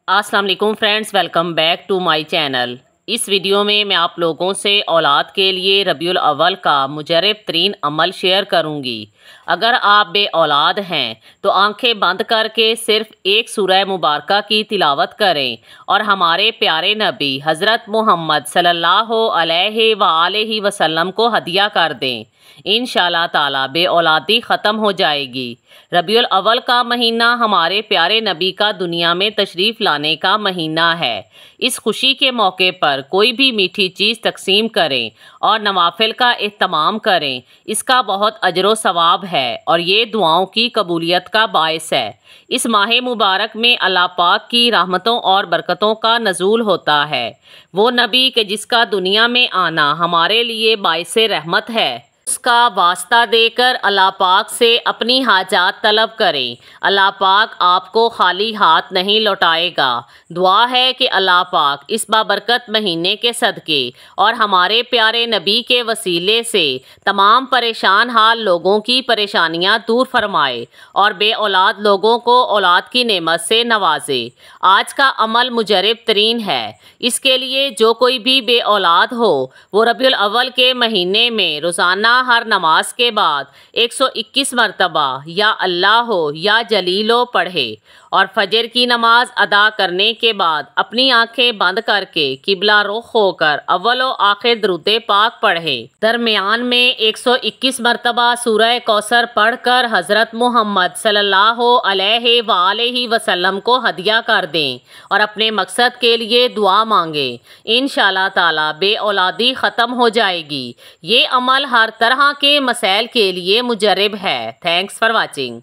अस्सलाम वालेकुम friends, welcome back to my channel. इस वीडियो में मैं आप लोगों से औलाद के लिए रबीउल अव्वल का मुजरब तरीन अमल शेयर करूंगी। अगर आप बे औलाद हैं तो आंखें बंद करके सिर्फ एक सूरह मुबारका की तिलावत करें और हमारे प्यारे नबी हज़रत मोहम्मद सल्लल्लाहु अलैहि वसल्लम को हदिया कर दें। इंशाअल्लाह ताला बे औलादी ख़त्म हो जाएगी। रबीउल अव्वल का महीना हमारे प्यारे नबी का दुनिया में तशरीफ़ लाने का महीना है। इस खुशी के मौके पर कोई भी मीठी चीज़ तकसीम करें और नवाफिल का एहतमाम करें। इसका बहुत अजर सवाब है और ये दुआओं की कबूलियत का बायस है। इस माह मुबारक में अल्लाह पाक की रहमतों और बरकतों का नज़ूल होता है। वो नबी के जिसका दुनिया में आना हमारे लिए बायस रहमत है, उसका वास्ता देकर अल्लाह पाक से अपनी हाजात तलब करें। अल्लाह पाक आपको खाली हाथ नहीं लौटाएगा। दुआ है कि अल्लाह पाक इस बाबरकत महीने के सदके और हमारे प्यारे नबी के वसीले से तमाम परेशान हाल लोगों की परेशानियां दूर फरमाए और बे औलाद लोगों को औलाद की नेमत से नवाजे। आज का अमल मुजरब तरीन है। इसके लिए जो कोई भी बे औलाद हो वो रबीउल अव्वल के महीने में रोज़ाना हर नमाज के बाद 121 मरतबा या अल्लाह हो या जलीलो पढ़े और फजर की नमाज अदा करने के बाद अपनी आंखें बंद करके किबला रुख होकर अव्वल व आखिर दरूद पाक पढ़े। दरमियान में 121 मरतबा सूरह कौसर पढ़कर हज़रत मोहम्मद सल्लल्लाहु अलैहि वसल्लम को हदिया कर दें और अपने मकसद के लिए दुआ मांगे। इंशाअल्लाह ताला बे औलादी ख़त्म हो जाएगी। ये अमल हर तरह के मसैल के लिए मुजरब है। Thanks for watching.